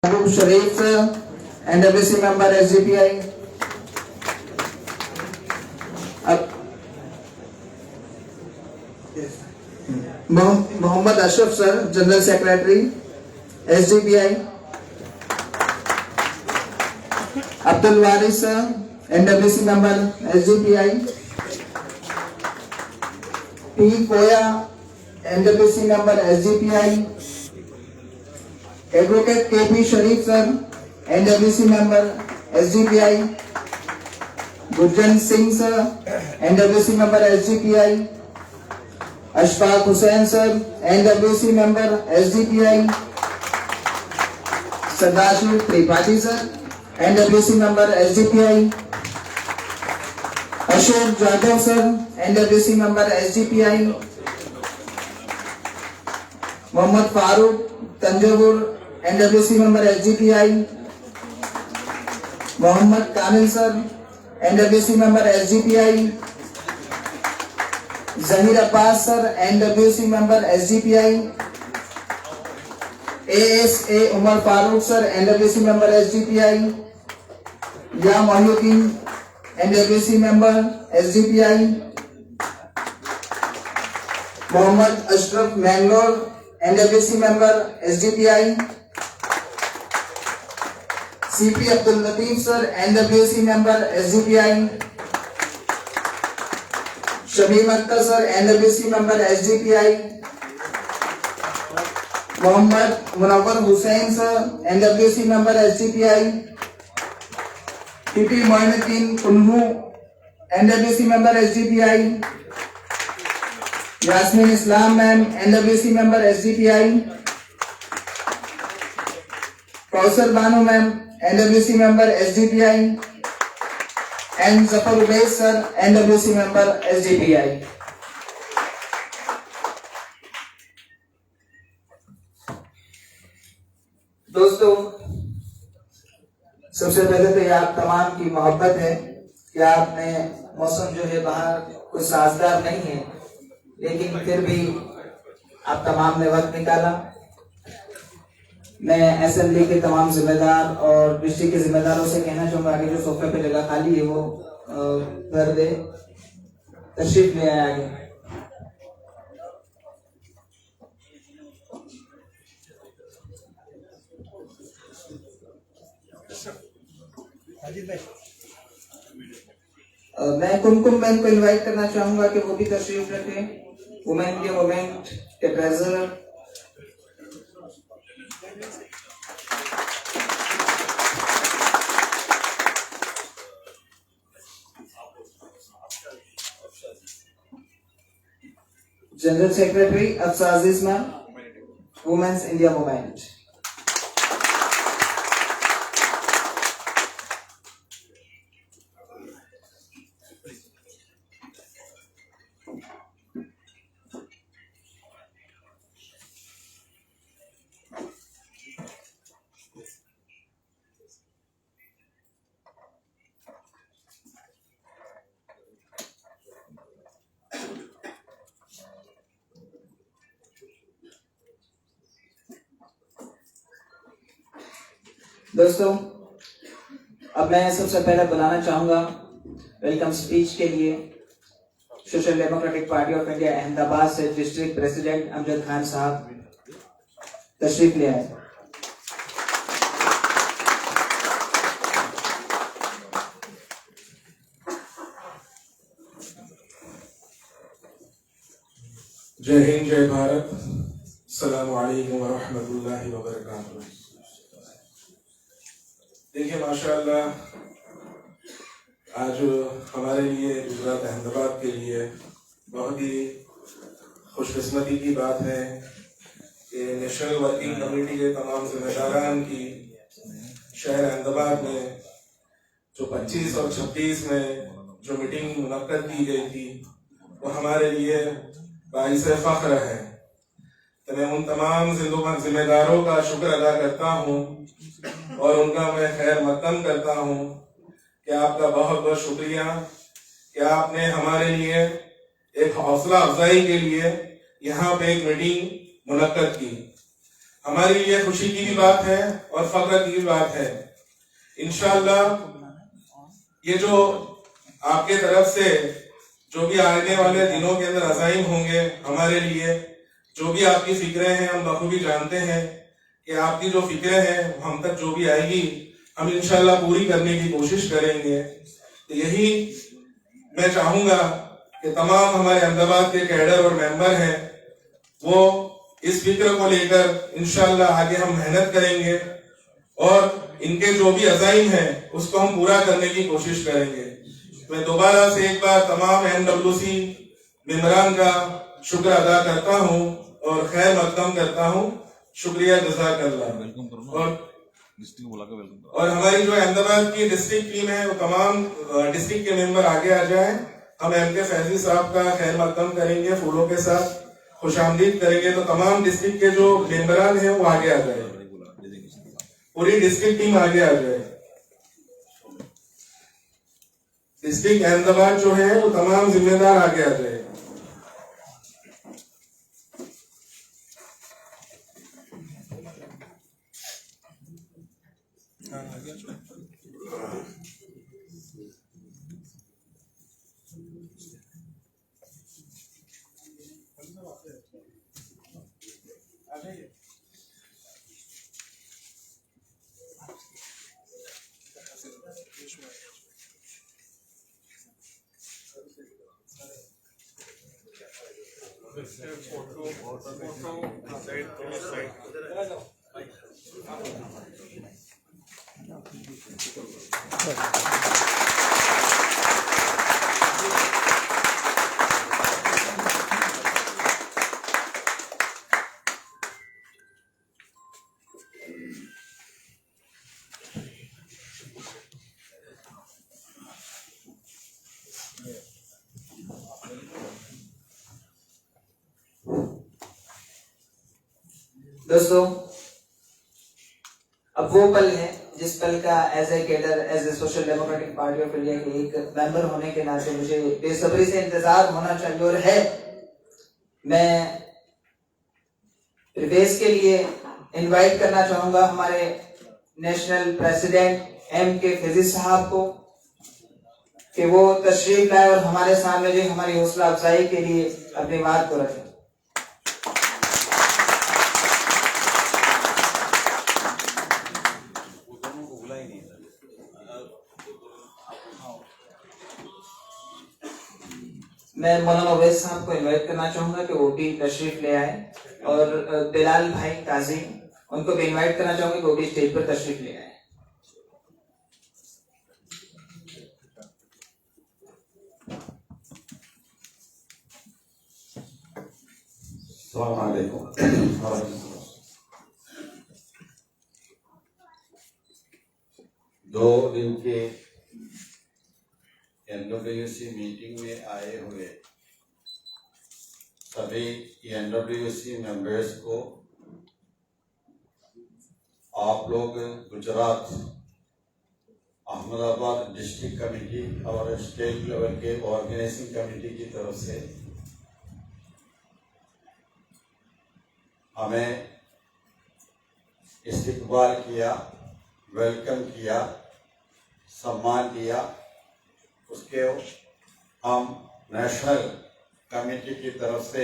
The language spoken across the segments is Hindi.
Abdul Sharif, NWC member SGPI. Mohammad Ashraf sir, General Secretary, SGPI. Abdul Waris sir, NWC member SGPI. P. Koya, NWC member SGPI. Advocate KP Sharif sir, NWC member SGPI. Gurjan Singh sir, NWC member SGPI. Ashfaq Hussain sir, NWC member SGPI. Sadashiv Tripathi sir, NWC member SGPI. Ashok Jadhav sir, NWC member SGPI. Mohammad Farooq Tanjavur, NWC member SGPI. Mohammad Kamil sir, NWC member SGPI. Zamir Abbas sir, NWC member SGPI. ASA Umar Farooq sir, NWC member SGPI. Ya Mohyuddin, NWC member SGPI. Mohammad Ashraf Mangalore, NWC member SGPI. CP Abdul Latif sir, NWC member SGPI. Shamim Akhtar sir, NWC member SGPI. Mohammad Munawwar Hussain sir, NWC member SGPI. PP Moinuddin Kunhu, NWC member SGPI. Yasmin Islam ma'am, NWC member SGPI. Kausar Banu ma'am, NWC member SGPI. And Zafar Ubaid sir, NWC member SGPI. दोस्तों, सबसे पहले तो ये आप तमाम की मोहब्बत है कि आपने मौसम जो है बाहर कोई साजगार नहीं है, लेकिन फिर भी आप तमाम ने वक्त निकाला। मैं असेंबली के तमाम जिम्मेदार और डिस्ट्रिक्ट के जिम्मेदारों से कहना चाहूंगा कि जो सोफे पे जगह खाली है वो भर दे, तशरीफ ले आए आगे। मैं कुमकुम मैम को इनवाइट करना चाहूंगा कि वो भी तशरीफ रखें, वुमेन इंडिया मूवमेंट के ट्रेजरर। जनरल सेक्रेटरी अफसा अजीज मैम, वुमेन्स इंडिया मूवमेंट। दोस्तों, अब मैं सबसे पहले बुलाना चाहूंगा वेलकम स्पीच के लिए Social Democratic Party of India Ahmedabad से डिस्ट्रिक्ट प्रेसिडेंट अमजद खान साहब तशरीफ ले आए। जय हिंद, जय भारत। अस्सलामु अलैकुम व रहमतुल्लाहि व बरकातुहू। देखिए, माशाअल्लाह, आज हमारे लिए गुजरात अहमदाबाद के लिए बहुत ही खुशकिस्मती की बात है कि नेशनल वर्किंग कमेटी के तमाम जिम्मेदारान की शहर अहमदाबाद में जो 25 और 26 में जो मीटिंग मुनक्कद की गई थी वो हमारे लिए बाइस फख्र है। तो मैं उन तमाम जिम्मेदारों का शुक्र अदा करता हूँ और उनका मैं खैर मकदम करता हूँ कि आपका बहुत बहुत शुक्रिया कि आपने हमारे लिए एक हौसला अफजाई के लिए यहाँ पे एक मीटिंग मुनक्कद की। हमारे लिए खुशी की भी बात है और फख्र की भी बात है। इंशाअल्लाह ये जो आपके तरफ से जो भी आने वाले दिनों के अंदर अज़ाइम होंगे हमारे लिए, जो भी आपकी फिक्रें हैं, हम बखूबी जानते हैं कि आपकी जो फिक्रें हैं हम तक जो भी आएगी हम इंशाअल्लाह पूरी करने की कोशिश करेंगे। तो यही मैं चाहूंगा कि तमाम हमारे अहमदाबाद के कैडर और मेंबर हैं वो इस फिक्र को लेकर इंशाअल्लाह आगे हम मेहनत करेंगे और इनके जो भी अज़ाइम है उसको हम पूरा करने की कोशिश करेंगे। मैं दोबारा से एक बार तमाम MWC मेंबरान का शुक्र अदा करता हूँ और खैर मकदम करता हूँ। शुक्रिया, जज़ाकल्लाह। और हमारी जो अहमदाबाद की डिस्ट्रिक्ट टीम है वो तमाम डिस्ट्रिक्ट के मेंबर आगे आ जाएं। हम MK फैजी साहब का खैर मकदम करेंगे, फूलों के साथ खुशामदीद करेंगे। तो तमाम डिस्ट्रिक्ट के जो मेंबरान हैं वो आगे आ जाए, पूरी डिस्ट्रिक्ट टीम आगे आ जाए। डिस्ट्रिक्ट अहमदाबाद जो है वो तमाम जिम्मेदार आगे आ जाए। दोस्तों, अब वो पल है जिस पल का as a cadre, as a Social Democratic Party of India के एक मेंबर होने के नाते मुझे बेसब्री से इंतजार होना चाहिए और है। मैं प्रवेश के लिए इनवाइट करना चाहूंगा हमारे नेशनल प्रेसिडेंट MK फैजी साहब को कि वो तशरीफ लाए और हमारे सामने जो हमारी हौसला अफजाई के लिए अपनी बात को रखें। मैं मौलाना अवैस साहब को इनवाइट करना चाहूंगा कि वो भी तशरीफ ले आए और बिलाल भाई काजी उनको भी इनवाइट करना चाहूंगा कि वो भी स्टेज पर तशरीफ ले आए। अस्सलाम वालेकुम। 2 दिन के NWC मीटिंग में आए हुए सभी NWC मेंबर्स को आप लोग गुजरात अहमदाबाद डिस्ट्रिक्ट कमेटी और स्टेट लेवल के ऑर्गेनाइजिंग कमेटी की तरफ से हमें इस्तकबाल किया, वेलकम किया, सम्मान दिया। उसके हम नेशनल कमेटी की तरफ से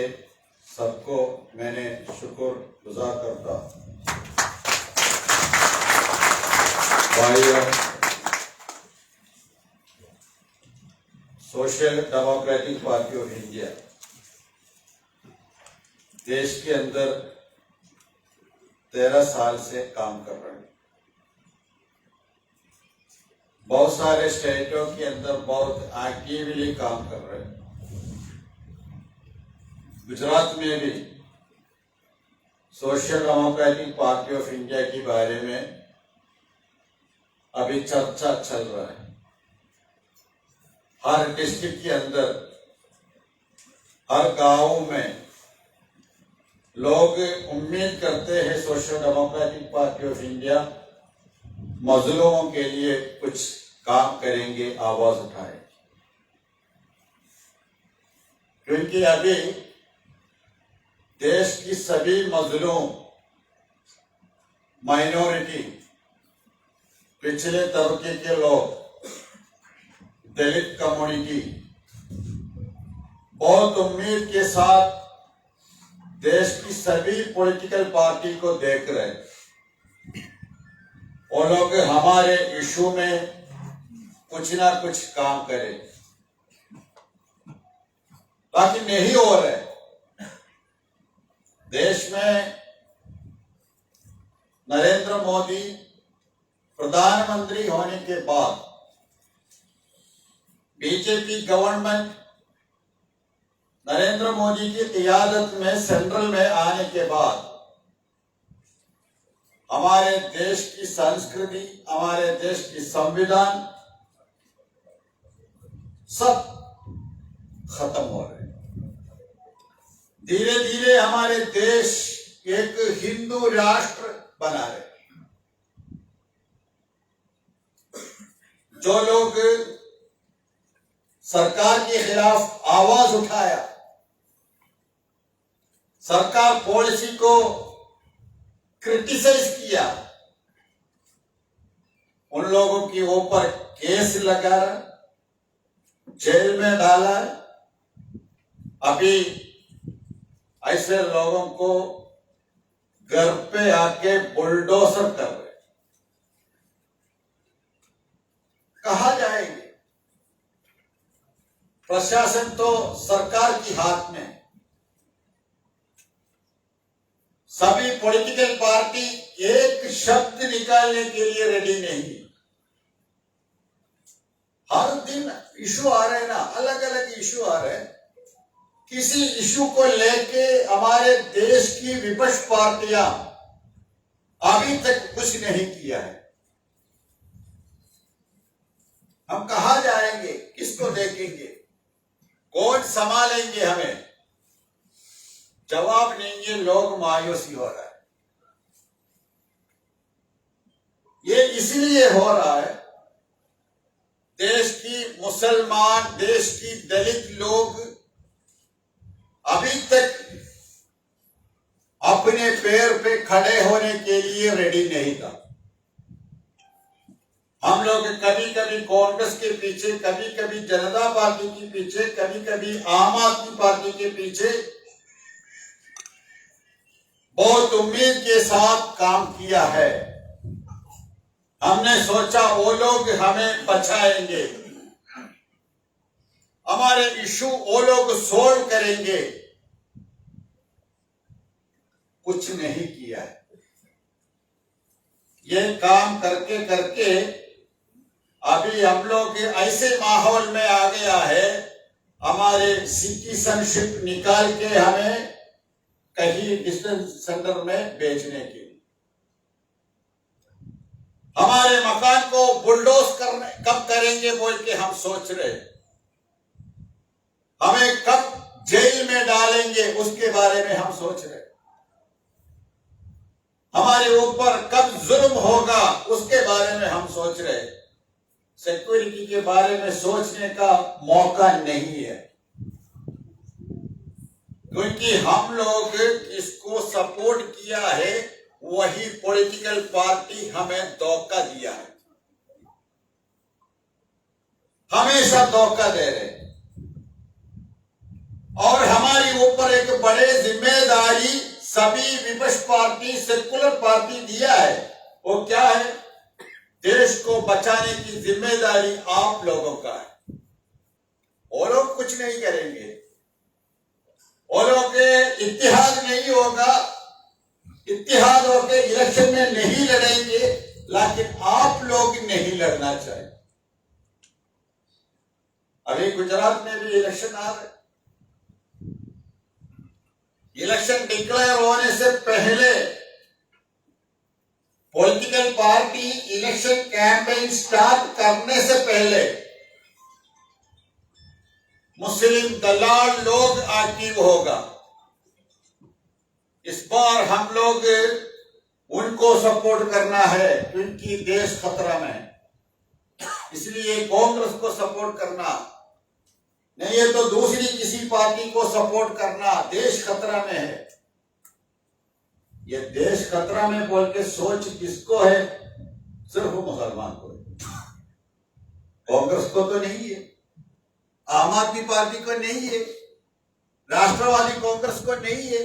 सबको मैंने शुक्र गुजार करता। भाइयों, social Democratic Party of India देश के अंदर 13 साल से काम कर रहे हैं। बहुत सारे स्टेटों के अंदर बहुत एक्टिवली काम कर रहे हैं। गुजरात में भी social Democratic Party of India के बारे में अभी चर्चा चल रहा है। हर डिस्ट्रिक्ट के अंदर, हर गांव में लोग उम्मीद करते हैं Social Democratic Party of India मजलूमों के लिए कुछ काम करेंगे, आवाज उठाए। क्योंकि अभी देश की सभी मजलूम माइनॉरिटी, पिछले तबके के लोग, दलित कम्युनिटी बहुत उम्मीद के साथ देश की सभी पॉलिटिकल पार्टी को देख रहे हैं। वो लोग हमारे इशू में कुछ ना कुछ काम करें, बाकी नहीं हो रहा है। देश में नरेंद्र मोदी प्रधानमंत्री होने के बाद, बीजेपी गवर्नमेंट नरेंद्र मोदी की क़ियादत में सेंट्रल में आने के बाद हमारे देश की संस्कृति, हमारे देश की संविधान सब खत्म हो रहे हैं। धीरे धीरे हमारे देश एक हिंदू राष्ट्र बना रहे। जो लोग सरकार के खिलाफ आवाज उठाया, सरकार पॉलिसी को क्रिटिसाइज किया, उन लोगों के ऊपर केस लगा, जेल में डाला। अभी ऐसे लोगों को घर पे आके बुलडोजर कर रहे। कहा जाएंगे? प्रशासन तो सरकार की हाथ में। सभी पॉलिटिकल पार्टी एक शब्द निकालने के लिए रेडी नहीं। हर दिन इशू आ रहे हैं ना, अलग अलग इशू आ रहे हैं। किसी इशू को लेके हमारे देश की विपक्ष पार्टियां अभी तक कुछ नहीं किया है। हम कहां जाएंगे? किसको देखेंगे? कौन संभालेंगे हमें? जवाब नहीं है। लोग मायूसी हो रहा है। ये इसलिए हो रहा है, देश की मुसलमान, देश की दलित लोग अभी तक अपने पैर पे खड़े होने के लिए रेडी नहीं था। हम लोग कभी कभी कांग्रेस के पीछे, कभी कभी जनता पार्टी के पीछे, कभी कभी आम आदमी पार्टी के पीछे बहुत उम्मीद के साथ काम किया है। हमने सोचा वो लोग हमें बचाएंगे, हमारे इशू वो लोग सोल्व करेंगे। कुछ नहीं किया है। ये काम करके करके अभी हम लोग ऐसे माहौल में आ गया है, हमारे सिटीजनशिप निकाल के हमें कहीं डिस्टेंस सेंटर में बेचने के लिए, हमारे मकान को बुलडोज करने कब करेंगे बोल के हम सोच रहे। हमें कब जेल में डालेंगे उसके बारे में हम सोच रहे। हमारे ऊपर कब जुल्म होगा उसके बारे में हम सोच रहे। सिक्योरिटी के बारे में सोचने का मौका नहीं है, क्योंकि हम लोग इसको सपोर्ट किया है, वही पॉलिटिकल पार्टी हमें धोखा दिया है, हमेशा धोखा दे रहे। और हमारे ऊपर एक बड़े जिम्मेदारी सभी विपक्ष पार्टी, सेकुलर पार्टी दिया है। वो क्या है? देश को बचाने की जिम्मेदारी आप लोगों का है। वो लोग कुछ नहीं करेंगे, वो लोग इत्तेहाद नहीं होगा, इत्तेहाद होकर इलेक्शन में नहीं लड़ेंगे, लेकिन आप लोग नहीं लड़ना चाहिए। अभी गुजरात में भी इलेक्शन आ रहे। इलेक्शन डिक्लेयर होने से पहले political party election campaign start करने से पहले मुस्लिम दलाल लोग एक्टिव होगा। इस बार हम लोग उनको सपोर्ट करना है, क्योंकि देश खतरा में है। इसलिए कांग्रेस को सपोर्ट करना नहीं है तो दूसरी किसी पार्टी को सपोर्ट करना। देश खतरा में है, ये देश खतरा में बोल के सोच किसको है? सिर्फ मुसलमान को है। कांग्रेस को तो नहीं है, आम आदमी पार्टी को नहीं है, राष्ट्रवादी कांग्रेस को नहीं है,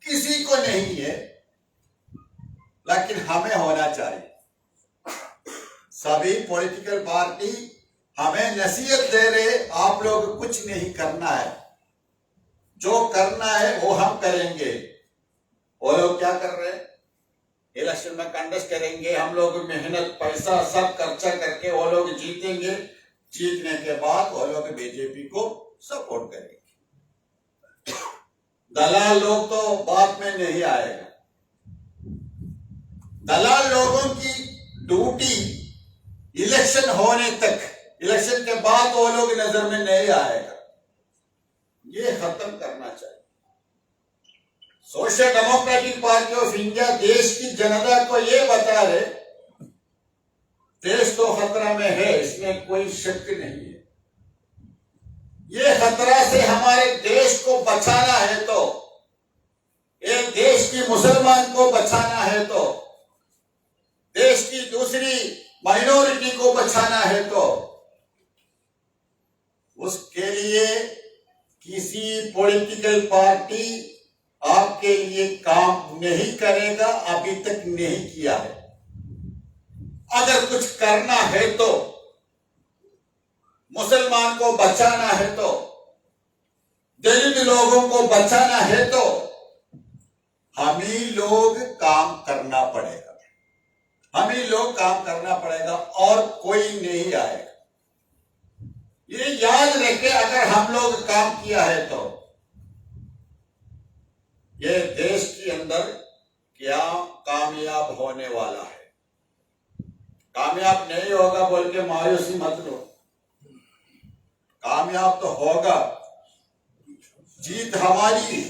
किसी को नहीं है। लेकिन हमें होना चाहिए। सभी पॉलिटिकल पार्टी हमें नसीहत दे रहे, आप लोग कुछ नहीं करना है, जो करना है वो हम करेंगे। वो लोग क्या कर रहे हैं? इलेक्शन में कंटेस्ट करेंगे, हम लोग मेहनत पैसा सब खर्चा करके वो लोग जीतेंगे। जीतने के बाद वो लोग बीजेपी को सपोर्ट करेंगे। दलाल लोग तो बाद में नहीं आएगा। दलाल लोगों की ड्यूटी इलेक्शन होने तक, इलेक्शन के बाद वो लोग नजर में नहीं आएगा। ये खत्म करना चाहिए। Social Democratic Party of India देश की जनता को ये बता रहे, देश तो खतरा में है, इसमें कोई शक नहीं है। ये खतरा से हमारे देश को बचाना है तो, एक देश की मुसलमान को बचाना है तो, देश की दूसरी माइनॉरिटी को बचाना है तो, उसके लिए किसी पॉलिटिकल पार्टी आपके लिए काम नहीं करेगा, अभी तक नहीं किया है। अगर कुछ करना है तो, मुसलमान को बचाना है तो, दलित लोगों को बचाना है तो, हम ही लोग काम करना पड़ेगा। हम ही लोग काम करना पड़ेगा और कोई नहीं आएगा। ये याद रखे, अगर हम लोग काम किया है तो ये देश के अंदर क्या कामयाब होने वाला है। कामयाब नहीं होगा बोल के मायूसी मत लो, कामयाब तो होगा। जीत हमारी,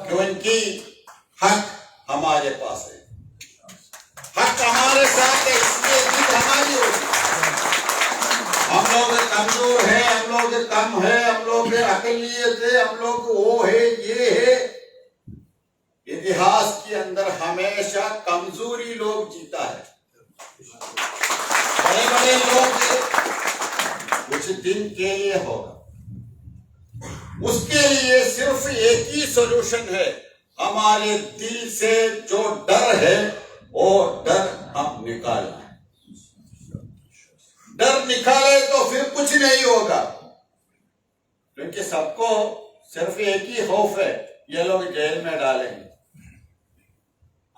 क्योंकि हक हमारे पास है, हक हमारे साथ है, इसलिए जीत हमारी होगी। हम लोग कमजोर हैं, हम लोग कम है, हम लोग अकलियत है, हम लोग वो है, ये है। इतिहास के अंदर हमेशा कमजोरी लोग जीता है। बड़े बड़े लोग कुछ दिन के लिए होगा, उसके लिए सिर्फ एक ही सॉल्यूशन है। हमारे दिल से जो डर है वो डर हम निकालना है। डर निकाले तो फिर कुछ नहीं होगा, क्योंकि सबको सिर्फ एक ही खौफ है, ये लोग जेल में डालेंगे।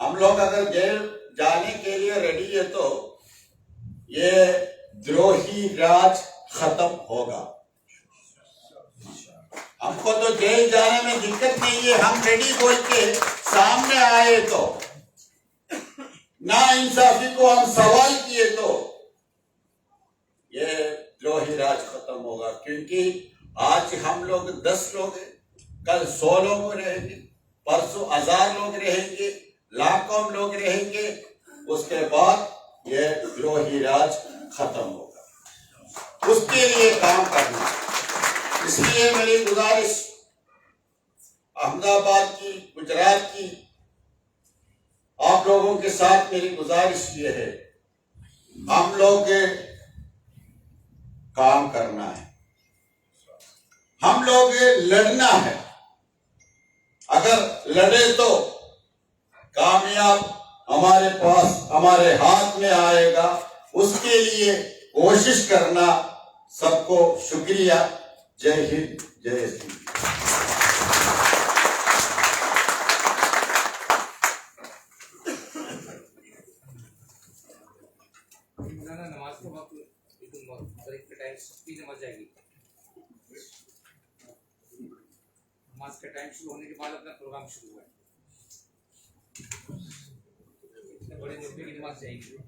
हम लोग अगर जेल जाने के लिए रेडी है तो ये द्रोही राज खत्म होगा। हमको तो जेल जाने में दिक्कत नहीं है, हम रेडी बोल के सामने आए तो, ना इंसाफी को हम सवाल किए तो ये द्रोही राज खत्म होगा। क्योंकि आज हम लोग 10 लोग हैं, कल 100 लोग रहेंगे, परसों 1000 लोग रहेंगे, लाखों लोग रहेंगे, उसके बाद ये द्रोही राज खत्म होगा। उसके लिए काम करना। इसलिए मेरी गुजारिश अहमदाबाद की, गुजरात की आप लोगों के साथ मेरी गुजारिश ये है, हम लोग काम करना है, हम लोग लड़ना है। अगर लड़े तो कामयाब हमारे पास, हमारे हाथ में आएगा। उसके लिए कोशिश करना। सबको शुक्रिया। जय हिंद, जय श्री। नमाज के वक्त के टाइम स्पीच नमाज जाएगी। नमाज का टाइम शुरू होने के बाद अपना प्रोग्राम शुरू हुआ है। इतने बड़े मुद्दे की नमाज जाएगी।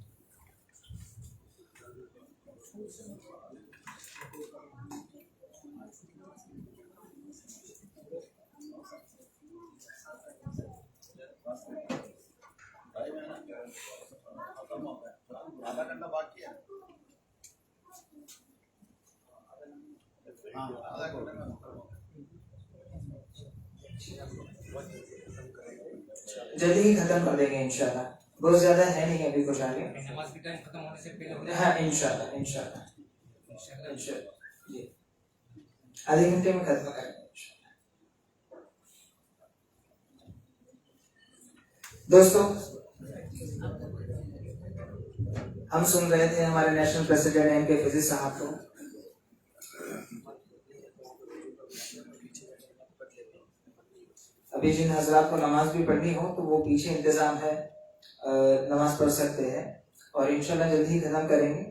आधा घंटा बाकी है। हाँ, आधा घंटा। जल्दी ही खत्म कर देंगे इंशाल्लाह। बहुत ज्यादा है नहीं अभी कुछ आगे। नमाज की टाइम खत्म होने से पहले हो जाए। हाँ इंशाल्लाह इंशाल्लाह इंशाल्लाह जी आधे घंटे में खत्म करेंगे इंशाल्लाह। दोस्तों हम सुन रहे थे हमारे नेशनल प्रेसिडेंट एम के फिजी साहब को। अभी जिन हजरात को नमाज भी पढ़नी हो तो वो पीछे इंतजाम है, नमाज पढ़ सकते हैं और इंशाल्लाह जल्दी ही खत्म करेंगे।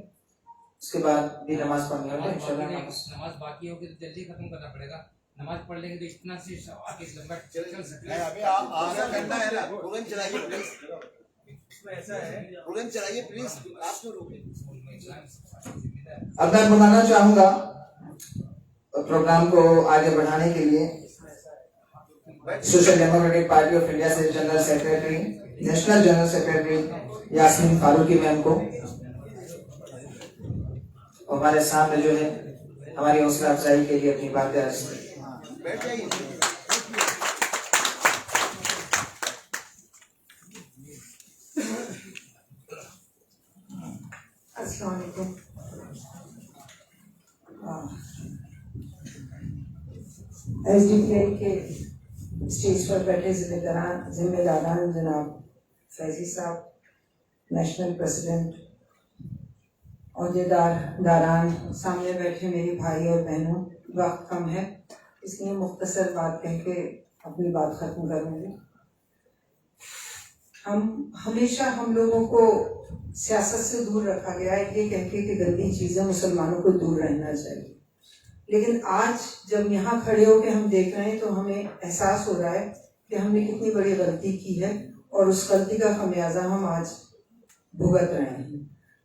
उसके बाद भी नमाज पढ़नी होगी इंशाल्लाह। नमाज बाकी होगी तो जल्दी खत्म करना पड़ेगा। नमाज पढ़ लेंगे तो इतना से आगे लंबा चल सकते हैं। अभी आप आगे करना है ना, प्रोग्राम चलाइए प्लीज, प्रोग्राम चलाइए प्लीज, आप क्यों रोके? अब मैं बुलाना चाहूंगा प्रोग्राम को आगे बढ़ाने के लिए Social Democratic Party of India से general secretary, national general secretary Yasmeen Farooqui ma'am को। हमारे सामने जो है हमारी हौसला अफजाई के लिए अपनी बातें अर्ज करें। बैठ जाइए। अस्सलाम वालेकुम। एसडीपीआई के स्टेज पर बैठे जिम्मेदारान जनाब फैजी साहब, नेशनल प्रेसिडेंट, औहदेदारान, सामने बैठे मेरे भाई और बहनों, वक्त कम है इसलिए मुख्तसर बात कह के अपनी बात खत्म करूंगी। हम लोगों को सियासत से दूर रखा गया है ये कह के कि गंदी चीजें मुसलमानों को दूर रहना चाहिए, लेकिन आज जब यहाँ खड़े होकर हम देख रहे हैं तो हमें एहसास हो रहा है कि हमने कितनी बड़ी गलती की है और उस गलती का खमियाजा हम आज भुगत रहे हैं।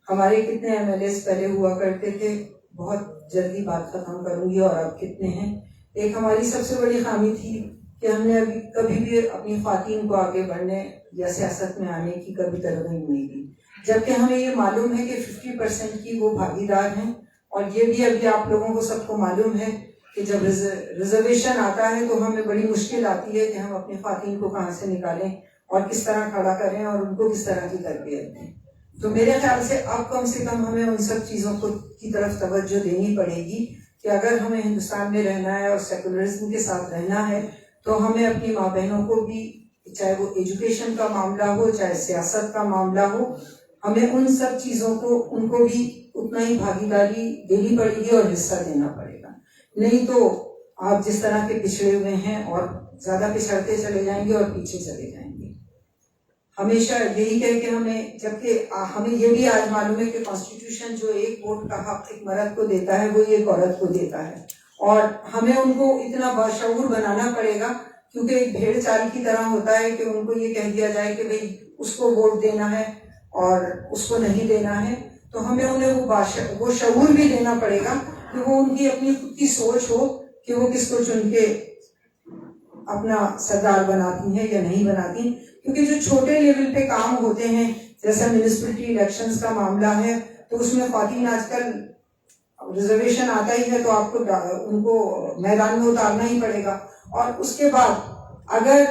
हमारे कितने एमएलए पहले हुआ करते थे, बहुत जल्दी बात खत्म करूंगी, और अब कितने हैं। एक हमारी सबसे बड़ी खामी थी कि हमने अभी कभी भी अपनी ख्वातीन को आगे बढ़ने या सियासत में आने की कभी तरगीब नहीं दी, जबकि हमें ये मालूम है कि 50% की वो भागीदार हैं। और ये भी अभी आप लोगों को सबको मालूम है कि जब रिजर्वेशन आता है तो हमें बड़ी मुश्किल आती है कि हम अपनी ख्वातीन को कहाँ से निकालें और किस तरह खड़ा करें और उनको किस तरह की तरबियत दें। तो मेरे ख्याल से अब से कम हमें उन सब चीज़ों को की तरफ तवज्जो देनी पड़ेगी कि अगर हमें हिंदुस्तान में रहना है और सेकुलरिज्म के साथ रहना है तो हमें अपनी माँ बहनों को भी, चाहे वो एजुकेशन का मामला हो चाहे सियासत का मामला हो, हमें उन सब चीज़ों को उनको भी उतना ही भागीदारी देनी पड़ेगी और हिस्सा देना पड़ेगा। नहीं तो आप जिस तरह के पिछड़े हुए हैं और ज्यादा पिछड़ते चले जाएंगे और पीछे चले जाएंगे। हमेशा यही कह के हमें, जबकि हमें ये भी आज मालूम है कि कॉन्स्टिट्यूशन जो एक वोट का हक एक मर्द को देता है वो एक औरत को देता है, और हमें उनको इतना बाशऊर बनाना पड़ेगा क्योंकि एक भेड़ चाल की तरह होता है कि उनको ये कह दिया जाए कि भाई उसको वोट देना है और उसको नहीं देना है। तो हमें उन्हें वो शऊर भी देना पड़ेगा कि वो उनकी अपनी खुद की सोच हो कि वो किसको चुन के अपना सरदार बनाती हैं या नहीं बनाती। क्योंकि जो छोटे लेवल पे काम होते हैं जैसा म्युनिसिपैलिटी इलेक्शंस का मामला है तो उसमें ख्वातीन आजकल रिजर्वेशन आता ही है तो आपको उनको मैदान में उतारना ही पड़ेगा। और उसके बाद अगर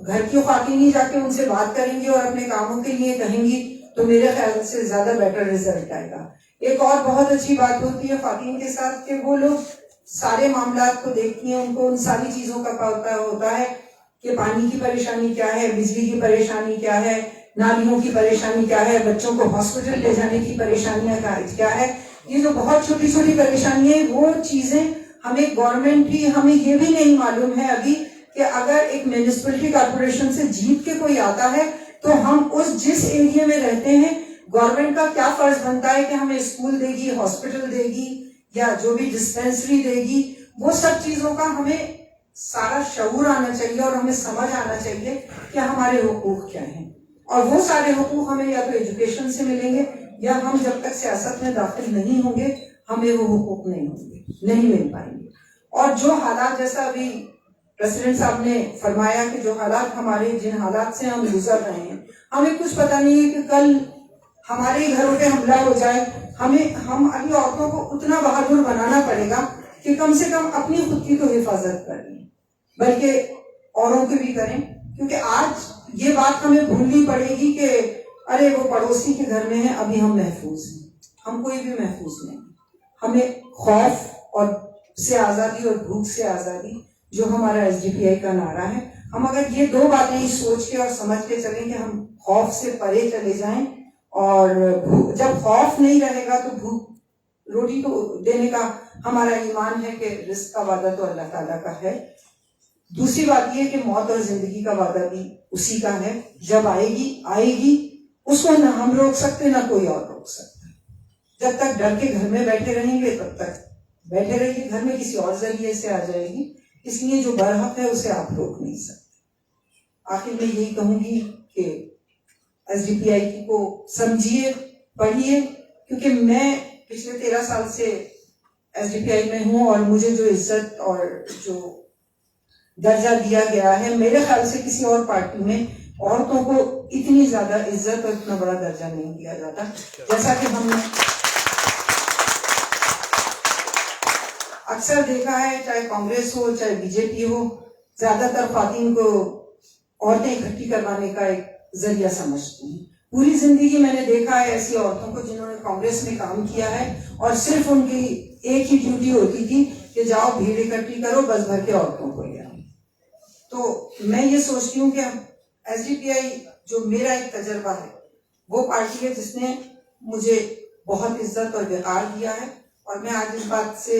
घर की ख्वातीन ही जाके उनसे बात करेंगी और अपने कामों के लिए कहेंगी तो मेरे ख्याल से ज्यादा बेटर रिजल्ट आएगा। एक और बहुत अच्छी बात होती है ख्वातीन के साथ कि वो लोग सारे मामला को देखती हैं, उनको उन सारी चीजों का पता होता है कि पानी की परेशानी क्या है, बिजली की परेशानी क्या है, नालियों की परेशानी क्या है, बच्चों को हॉस्पिटल ले जाने की परेशानियां क्या है। ये जो बहुत छोटी छोटी परेशानियां वो चीजें हमें गवर्नमेंट भी, हमें ये भी नहीं मालूम है अभी कि अगर एक म्युनिसिपैलिटी कॉर्पोरेशन से जीत के कोई आता है तो हम उस जिस एरिया में रहते हैं गवर्नमेंट का क्या फर्ज बनता है कि हमें स्कूल देगी, हॉस्पिटल देगी या जो भी डिस्पेंसरी देगी, वो सब चीजों का हमें सारा शऊर आना चाहिए और हमें समझ आना चाहिए कि हमारे हुकूक क्या हैं। और वो सारे हुकूक हमें या तो एजुकेशन से मिलेंगे या हम जब तक सियासत में दाखिल नहीं होंगे हमें वो हुकूक नहीं मिल पाएंगे। और जो हालात, जैसा अभी प्रेसिडेंट साहब ने फरमाया कि जो हालात हमारे, जिन हालात से हम गुजर रहे हैं, हमें कुछ पता नहीं है कि कल हमारे घरों पे हमला हो जाए। हम अभी औरतों को उतना बहादुर बनाना पड़ेगा कि कम से कम अपनी खुद की तो हिफाजत करें बल्कि औरों की भी करें। क्योंकि आज ये बात हमें भूलनी पड़ेगी कि अरे वो पड़ोसी के घर में है, अभी हम महफूज हैं। हम कोई भी महफूज नहीं। हमें खौफ और से आजादी और भूख से आजादी, जो हमारा एसडीपीआई का नारा है, हम अगर ये दो बातें ही सोच के और समझ के चलें कि हम खौफ से परे चले जाएं, और जब खौफ नहीं रहेगा तो भूख रोटी तो देने का हमारा ईमान है कि रिस्क का वादा तो अल्लाह ताला का है। दूसरी बात यह कि मौत और जिंदगी का वादा भी उसी का है। जब आएगी उसको ना हम रोक सकते ना कोई और रोक सकता। जब तक डर के घर में बैठे रहेंगे तब तक बैठे रहिए, घर में किसी और जरिए से आ जाएगी। इसलिए जो बरहक है उसे आप रोक नहीं सकते। आखिर में यही कहूंगी कि एसडीपीआई को समझिए, पढ़िए, क्योंकि मैं पिछले 13 साल से एसडीपीआई में हूं और मुझे जो इज्जत और जो दर्जा दिया गया है, मेरे ख्याल से किसी और पार्टी में औरतों को इतनी ज्यादा इज्जत और इतना बड़ा दर्जा नहीं दिया जाता। जैसा कि हमने अक्सर देखा है, चाहे कांग्रेस हो चाहे बीजेपी हो, ज्यादातर ख्वातीन को औरतें इकट्ठी करवाने का एक जरिया समझती हैं। पूरी जिंदगी मैंने देखा है ऐसी औरतों को जिन्होंने कांग्रेस में काम किया है और सिर्फ उनकी एक ही ड्यूटी होती थी कि जाओ भीड़ इकट्ठी करो, बस भर के औरतों को ले आओ। तो मैं ये सोचती हूँ कि एसडीपीआई जो मेरा एक तजर्बा है, वो पार्टी है जिसने मुझे बहुत इज्जत और वक़ार दिया है, और मैं आज इस बात से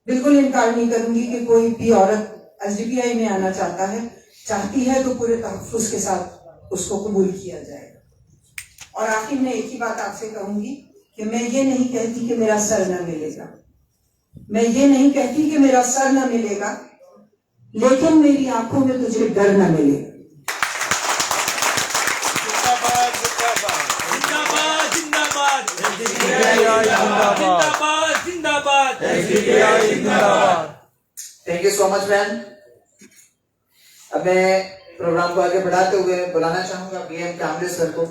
बिल्कुल इनकार नहीं करूंगी कि कोई भी औरत एसडीपीआई में आना चाहती है तो पूरे तहफ़्फ़ुज़ के साथ उसको कबूल किया जाएगा। और आखिर में एक ही बात आपसे कहूंगी कि मैं ये नहीं कहती कि मेरा सर न मिलेगा, मैं ये नहीं कहती कि मेरा सर न मिलेगा, लेकिन मेरी आंखों में तुझे डर न मिलेगा। Thank you so much ma'am. अब मैं प्रोग्राम को आगे बढ़ाते हुए बुलाना चाहूंगा बीएम कामरेज सर को,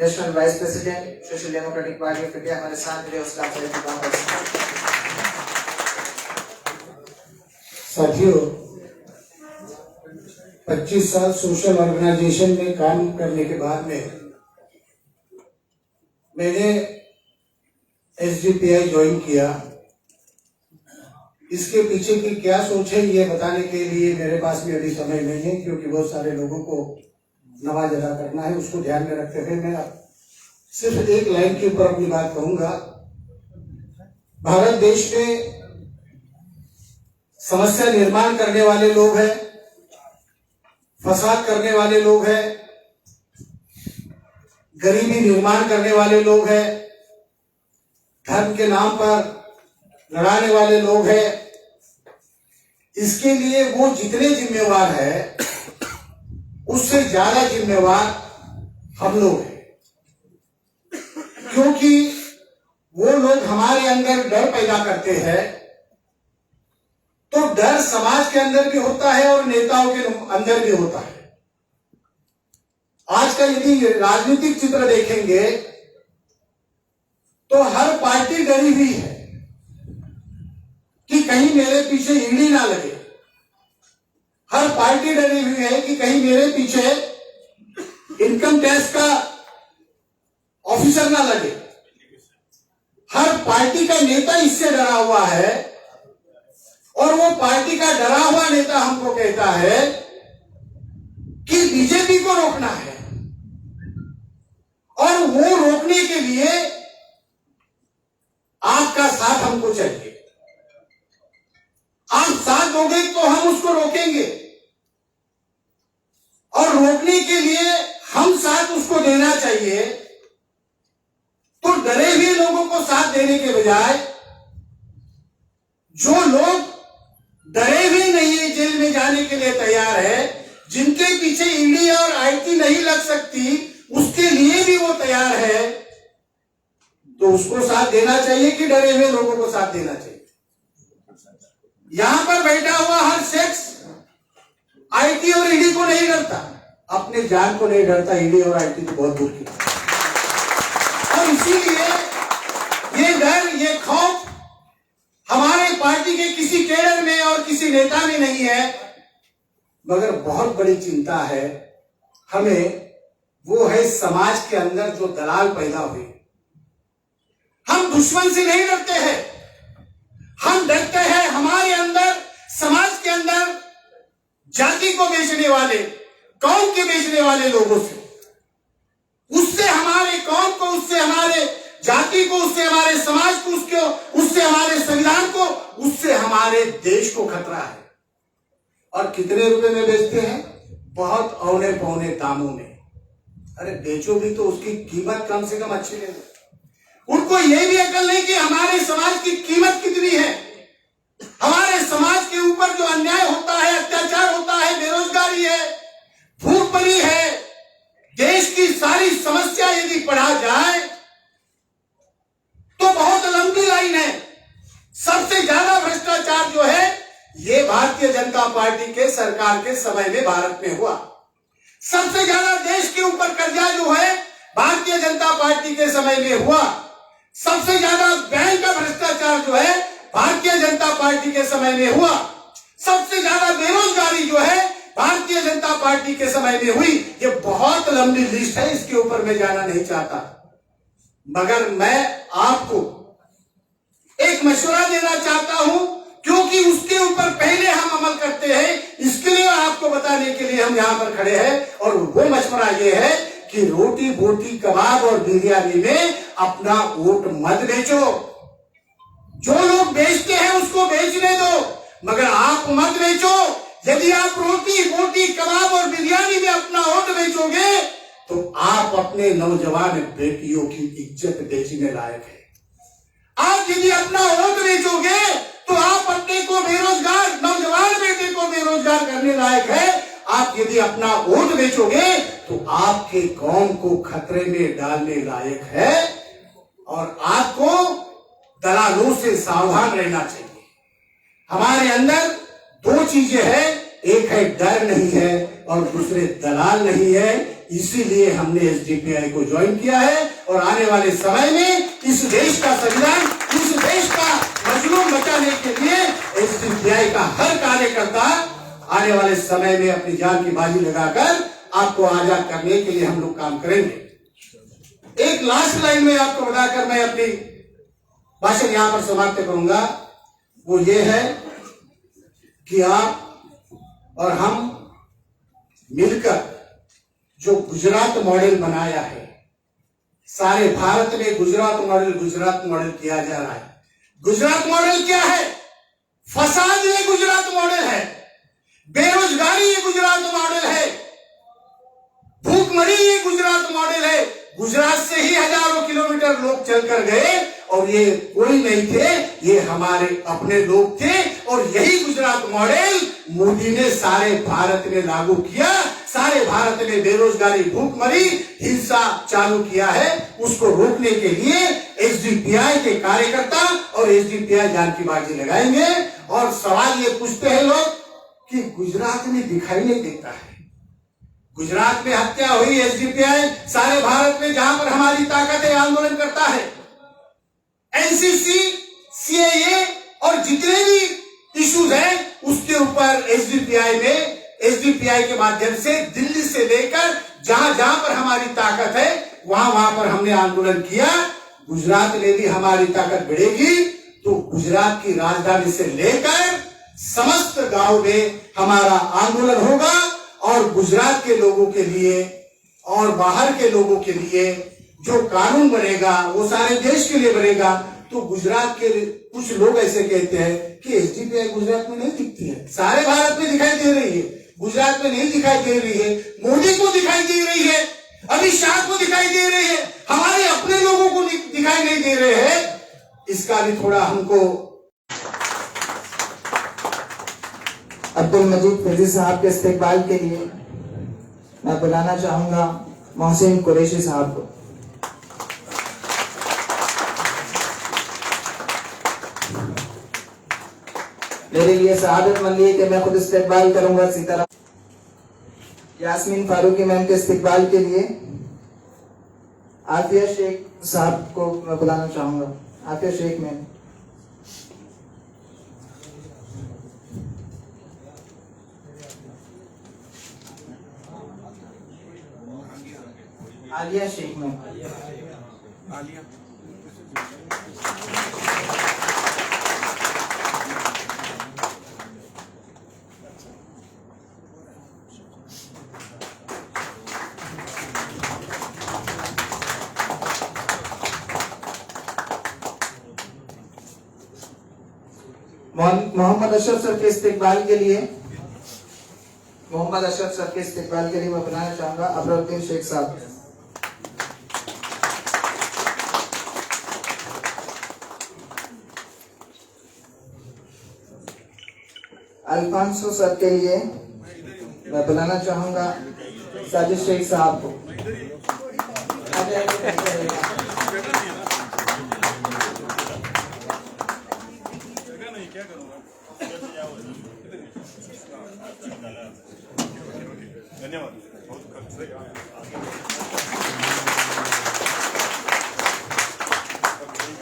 national vice president social Democratic Party of India, हमारे साथ मिले उसका साथियों, 25 साल सोशल ऑर्गेनाइजेशन में काम करने के बाद में मैंने एसडीपीआई ज्वाइन किया। इसके पीछे की क्या सोच है ये बताने के लिए मेरे पास भी अभी समय नहीं है, क्योंकि बहुत सारे लोगों को नवाज अदा करना है। उसको ध्यान में रखते हुए मैं सिर्फ एक लाइन के ऊपर अपनी बात कहूंगा। भारत देश में समस्या निर्माण करने वाले लोग हैं, फसाद करने वाले लोग हैं, गरीबी निर्माण करने वाले लोग हैं, धर्म के नाम पर लड़ाने वाले लोग हैं। इसके लिए वो जितने जिम्मेवार है उससे ज्यादा जिम्मेवार हम लोग हैं, क्योंकि वो लोग हमारे अंदर डर पैदा करते हैं। तो डर समाज के अंदर भी होता है और नेताओं के अंदर भी होता है। आज का यदि राजनीतिक चित्र देखेंगे तो हर पार्टी डरी हुई है कि कहीं मेरे पीछे ईडी ना लगे। हर पार्टी डरी हुई है कि कहीं मेरे पीछे इनकम टैक्स का ऑफिसर ना लगे। हर पार्टी का नेता इससे डरा हुआ है, और वो पार्टी का डरा हुआ नेता हमको कहता है कि बीजेपी को रोकना है, और वो रोकने के लिए आपका साथ हमको चाहिए। आप साथ दोगे तो हम उसको रोकेंगे, और रोकने के लिए हम साथ उसको देना चाहिए। तो डरे हुए लोगों को साथ देने के बजाय जो लोग डरे हुए नहीं है, जेल में जाने के लिए तैयार है, जिनके पीछे ईडी और आईटी नहीं लग सकती, उसके लिए भी वो तैयार है, तो उसको साथ देना चाहिए कि डरे हुए लोगों को साथ देना चाहिए। यहां पर बैठा हुआ हर शख्स आईटी और ईडी को नहीं डरता, अपने जान को नहीं डरता। ईडी और आईटी तो बहुत दूर की बात है। और इसीलिए ये डर, ये खौफ हमारे पार्टी के किसी कैडर में और किसी नेता में नहीं है, मगर बहुत बड़ी चिंता है हमें वो है समाज के अंदर जो दलाल पैदा हुए। हम दुश्मन से नहीं डरते हैं, हम डरते हैं हमारे अंदर, समाज के अंदर जाति को बेचने वाले, कौम के बेचने वाले लोगों से। उससे हमारे कौम को, उससे हमारे जाति को, उससे हमारे समाज को, उससे हमारे संविधान को, उससे हमारे देश को खतरा है। और कितने रुपए में बेचते हैं? बहुत औने पौने दामों में। अरे बेचो भी तो उसकी कीमत कम से कम अच्छी ले लो। उनको ये भी अकल नहीं कि हमारे समाज की कीमत कितनी है। हमारे समाज के ऊपर जो अन्याय होता है, अत्याचार होता है, बेरोजगारी है, भूखमरी है, देश की सारी समस्या यदि पढ़ा जाए तो बहुत लंबी लाइन है। सबसे ज्यादा भ्रष्टाचार जो है ये भारतीय जनता पार्टी के सरकार के समय में भारत में हुआ। सबसे ज्यादा देश के ऊपर कर्जा जो है भारतीय जनता पार्टी के समय में हुआ। सबसे ज्यादा बैंक का भ्रष्टाचार जो है भारतीय जनता पार्टी के समय में हुआ। सबसे ज्यादा बेरोजगारी जो है भारतीय जनता पार्टी के समय में हुई। ये बहुत लंबी लिस्ट है, इसके ऊपर मैं जाना नहीं चाहता, मगर मैं आपको एक मशवरा देना चाहता हूं, क्योंकि उसके ऊपर पहले हम अमल करते हैं। इसके लिए आपको बताने के लिए हम यहां पर खड़े हैं। और वो मशवरा ये है कि रोटी बोटी कबाब और बिरयानी में अपना वोट मत बेचो। जो लोग बेचते हैं उसको बेचने दो, मगर आप मत बेचो। यदि आप रोटी बोटी कबाब और बिरयानी में अपना वोट बेचोगे तो आप अपने नौजवान बेटियों की इज्जत बेचने लायक है। आप यदि अपना वोट बेचोगे तो आप अपने को बेरोजगार, नौजवान बेटे को बेरोजगार करने लायक है। आप यदि अपना वोट बेचोगे तो आपके कौम को खतरे में डालने लायक है। और आपको दलालों से सावधान रहना चाहिए। हमारे अंदर दो चीजें हैं, एक है डर नहीं है और दूसरे दलाल नहीं है। इसीलिए हमने एसडीपीआई को ज्वाइन किया है। और आने वाले समय में इस देश का संविधान, इस देश का मजलूम बचाने के लिए एसडीपीआई का हर कार्यकर्ता आने वाले समय में अपनी जान की बाजी लगाकर आपको आजाद करने के लिए हम लोग काम करेंगे। एक लास्ट लाइन में आपको बताकर मैं अपनी भाषण यहां पर समाप्त करूंगा। वो ये है कि आप और हम मिलकर जो गुजरात मॉडल बनाया है, सारे भारत में गुजरात मॉडल किया जा रहा है। गुजरात मॉडल क्या है? फसाद ये गुजरात मॉडल है, बेरोजगारी ये गुजरात मॉडल है, भूखमरी ये गुजरात मॉडल है। गुजरात से ही हजारों किलोमीटर लोग चलकर गए और ये कोई नहीं थे, ये हमारे अपने लोग थे। और यही गुजरात मॉडल मोदी ने सारे भारत में लागू किया। सारे भारत में बेरोजगारी, भूखमरी, हिंसा चालू किया है। उसको रोकने के लिए एसडीपीआई के कार्यकर्ता और एसडीपीआई जान की बाजी लगाएंगे। और सवाल ये पूछते हैं लोग कि गुजरात में दिखाई नहीं देता है। गुजरात में हत्या हुई, एसडीपीआई सारे भारत में जहां पर हमारी ताकत है आंदोलन करता है। एनसीसी, सीएए और जितने भी इश्यूज हैं उसके ऊपर एसडीपीआई के माध्यम से दिल्ली से लेकर जहां जहां पर हमारी ताकत है वहां पर हमने आंदोलन किया। गुजरात में भी हमारी ताकत बढ़ेगी तो गुजरात की राजधानी से लेकर समस्त गांव में हमारा आंदोलन होगा। और गुजरात के लोगों के लिए और बाहर के लोगों के लिए जो कानून बनेगा वो सारे देश के लिए बनेगा। तो गुजरात के कुछ लोग ऐसे कहते हैं कि एसडीपीआई गुजरात में नहीं दिखती है, सारे भारत में दिखाई दे रही है, गुजरात में नहीं दिखाई दे रही है। मोदी को दिखाई दे रही है, अमित शाह को दिखाई दे रही है, हमारे अपने लोगों को दिखाई नहीं दे रहे हैं। इसका भी थोड़ा हमको। अब्दुल मजीद फैजी साहब के इस्तेकबाल के लिए मैं बुलाना चाहूंगा मोहसिन कुरैशी साहब को। मेरे लिए सआदत मंदी है कि मैं खुद इस्तेकबाल करूंगा। सीताराम यास्मीन फारूकी मैम के इस्तेकबाल के लिए आफिया शेख साहब को मैं बुलाना चाहूंगा। आफिया शेख मैम। आलिया शेख में मोहम्मद अशरफ सर के इस्तेकबाल के लिए मैं बुलाना चाहूंगा अबरुद्दीन शेख साहब। अल्फांसो सर के लिए मैं बुलाना चाहूंगा साजिद शेख साहब को।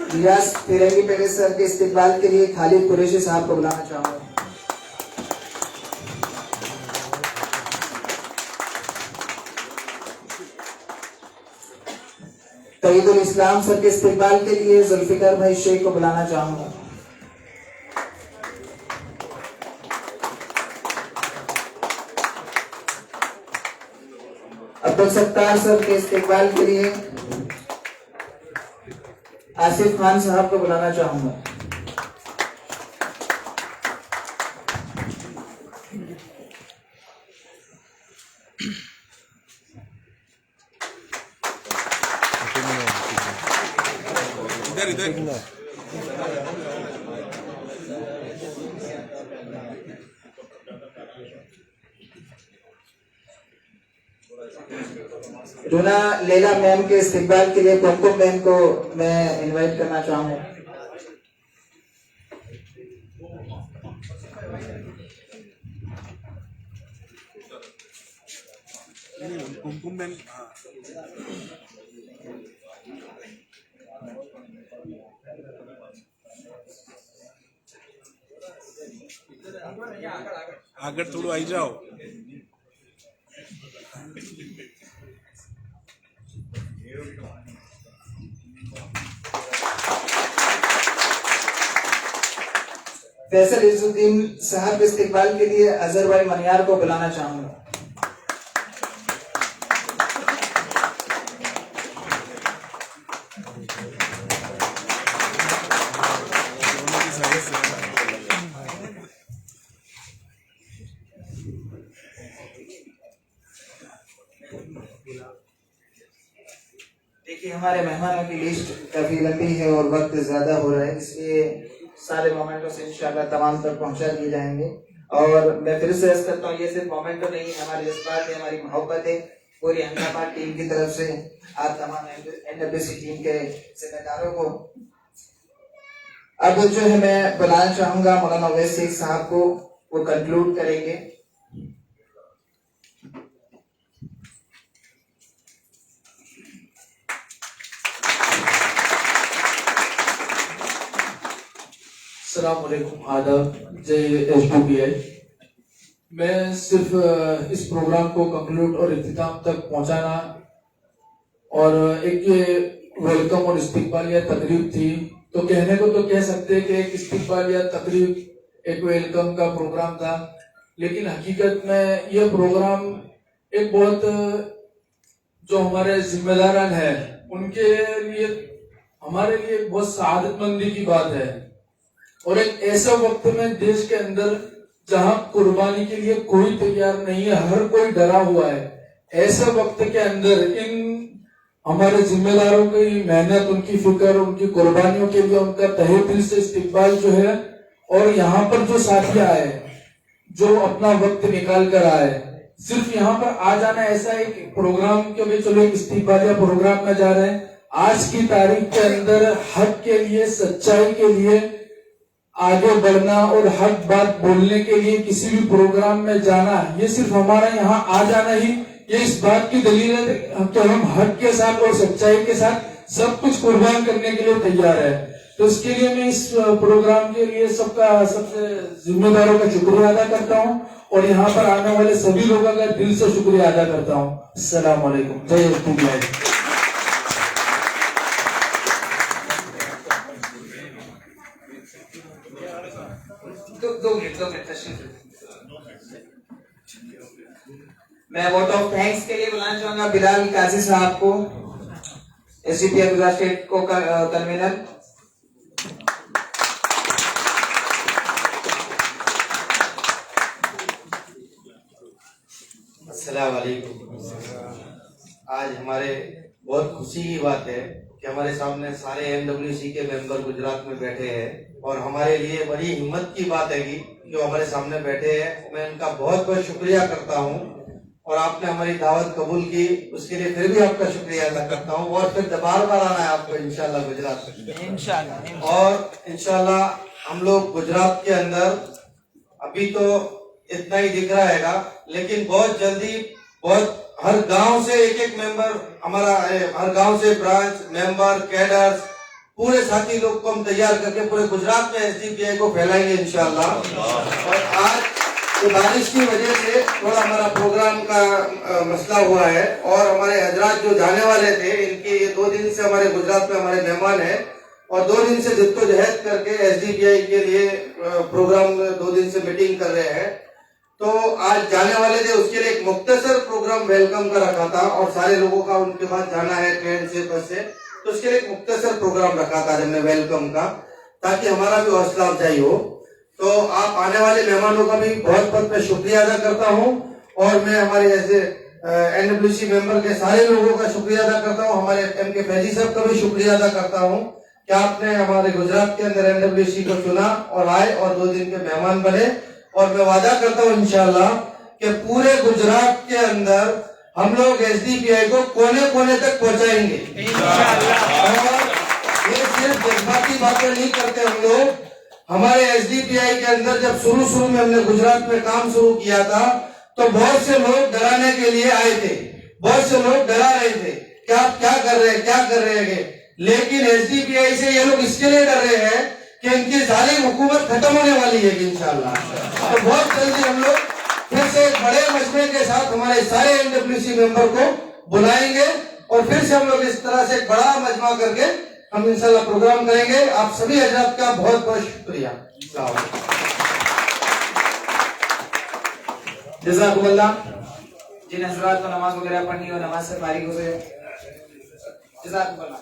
रियाज फिरंगी पेरे सर के इस्तेकबाल के लिए खालिद कुरैशी साहब को बुलाना चाहूंगा। तईदुल इस्लाम सर के इस्तेकबाल के लिए जुल्फिकार भाई शेख को बुलाना चाहूंगा। अब्दुल सत्तार सर के इस्तेकबाल के लिए आसिफ खान साहब को बुलाना चाहूंगा। रूना लेला मैम के इस्तेकबाल के लिए कुमकुम मैम को मैं इनवाइट करना चाहूंगा। कुमकुम मैम आगे थोड़ा आई जाओ। फैसल इजुद्दीन साहब के इस्तेकबाल के लिए अजहर भाई मनियार को बुलाना चाहूंगा। देखिए हमारे मेहमानों की लिस्ट काफी लंबी है और वक्त ज्यादा हो रहा है, इसलिए सारे मोमेंटों इंशाल्लाह तमाम तक पहुंचा दिए जाएंगे। और मैं फिर से अर्ज करता हूँ, ये सिर्फ मोमेंटो नहीं, हमारी जज्बात है, हमारी मोहब्बत है पूरी अहमदाबाद टीम की तरफ से आप तमाम NWC टीम के जिम्मेदारों को। अब जो है मैं बुलाना चाहूंगा मौलाना अवैस शेख साहब को, वो कंक्लूड करेंगे। अस्सलामुअलैकुम, आदाब, जय HDPI। मैं सिर्फ इस प्रोग्राम को कंक्लूड और इख्तिताम तक पहुंचाना और एक ये वेलकम और इस्तिकबालिया तकरीब थी, तो कहने को तो कह सकते हैं कि एक इस्तिकबालिया तकरीब, एक वेलकम का प्रोग्राम था, लेकिन हकीकत में यह प्रोग्राम एक बहुत जो हमारे जिम्मेदारान है उनके लिए, हमारे लिए बहुत सआदतमंदी की बात है। और एक ऐसा वक्त में देश के अंदर जहां कुर्बानी के लिए कोई तैयार नहीं है, हर कोई डरा हुआ है, ऐसे वक्त के अंदर इन हमारे जिम्मेदारों की मेहनत, उनकी फिक्र, उनकी कुर्बानियों के लिए उनका तहे दिल से इस्तिकबाल जो है, और यहाँ पर जो साथी आए जो अपना वक्त निकाल कर आए, सिर्फ यहाँ पर आ जाना ऐसा एक प्रोग्राम के भी चलो एक इस्तिकबालिया प्रोग्राम में जा रहे हैं, आज की तारीख के अंदर हक के लिए, सच्चाई के लिए आगे बढ़ना और हक बात बोलने के लिए किसी भी प्रोग्राम में जाना, ये सिर्फ हमारा यहाँ आ जाना ही ये इस बात की दलील है कि हम हक के साथ और सच्चाई के साथ सब कुछ कुर्बान करने के लिए तैयार है। तो इसके लिए मैं इस प्रोग्राम के लिए सबसे जिम्मेदारों का शुक्रिया अदा करता हूँ और यहाँ पर आने वाले सभी लोगों का दिल से शुक्रिया अदा करता हूँ। अस्सलाम वालेकुम, जय हिंद। दो मिनट मैं वोट ऑफ थैंक्स के लिए बुलाना चाहूंगा बिलाल काजी साहब को, एसडीपीआई गुजरात स्टेट को कन्वीनर। अस्सलाम वालेकुम। आज हमारे बहुत खुशी की बात है कि हमारे सामने सारे एनडब्ल्यूसी के मेंबर गुजरात में बैठे हैं और हमारे लिए बड़ी हिम्मत की बात है कि जो हमारे सामने बैठे हैं। मैं उनका बहुत बहुत शुक्रिया करता हूं और आपने हमारी दावत कबूल की, उसके लिए फिर भी आपका शुक्रिया अदा करता हूं और फिर बार बार आना है आपको इंशाल्लाह गुजरात में इंशाल्लाह। और इंशाल्लाह हम लोग गुजरात के अंदर अभी तो इतना ही दिख रहा हैगा, लेकिन बहुत जल्दी बहुत हर गांव से एक मेंबर हमारा, हर गांव से ब्रांच मेंबर कैडर्स पूरे साथी लोग को हम तैयार करके पूरे गुजरात में एसडीपीआई को फैलाएंगे इंशाल्लाह। और आज ये बारिश की वजह से थोड़ा हमारा प्रोग्राम का मसला हुआ है और हमारे हजरात जो जाने वाले थे इनके ये 2 दिन से हमारे गुजरात में हमारे मेहमान है और 2 दिन से जिद्दोजहद करके एसडीपीआई के लिए प्रोग्राम 2 दिन से मीटिंग कर रहे हैं। तो आज जाने वाले थे, उसके लिए एक मुख्तसर प्रोग्राम वेलकम का रखा था और सारे लोगों का उनके बाद जाना है ट्रेन से बस से, तो उसके लिए एक मुख्तसर प्रोग्राम रखा था हमने वेलकम का, ताकि हमारा भी हौसला अफजाई हो। तो आप आने वाले मेहमानों का भी बहुत बहुत मैं शुक्रिया अदा करता हूँ और मैं हमारे ऐसे एनडब्ल्यूसी मेंबर के सारे लोगों का शुक्रिया अदा करता हूँ। हमारे एम के फैजी साहब का भी शुक्रिया अदा करता हूँ कि आपने हमारे गुजरात के अंदर एनडब्ल्यूसी को चुना और आए और 2 दिन के मेहमान बने। और मैं वादा करता हूँ इंशाल्लाह कि पूरे गुजरात के अंदर हम लोग एसडीपीआई को कोने कोने तक पहुंचाएंगे इंशाल्लाह। और ये सिर्फ जज्बाती बातें नहीं करते हम लोग। हमारे एसडीपीआई के अंदर जब शुरू में हमने गुजरात में काम शुरू किया था तो बहुत से लोग डराने के लिए आए थे, बहुत से लोग डरा रहे थे कि आप क्या कर रहे हैं, लेकिन एसडीपीआई से ये लोग इसके लिए डर रहे हैं कि इनकी जालिम हुकूमत खत्म होने वाली है इंशाल्लाह। तो बहुत जल्दी हम लोग फिर से एक बड़े मजमे के साथ हमारे सारे एनडब्ल्यूसी मेंबर को बुलाएंगे और फिर से हम लोग इस तरह से एक बड़ा मजमा करके हम इंशाल्लाह प्रोग्राम करेंगे। आप सभी हजरात का बहुत बहुत शुक्रिया। जज़ाकुमुल्लाह। जिन हजरात को नमाज वगैरह पढ़नी और नमाज से फारिग हो गए, जज़ाकुमुल्लाह।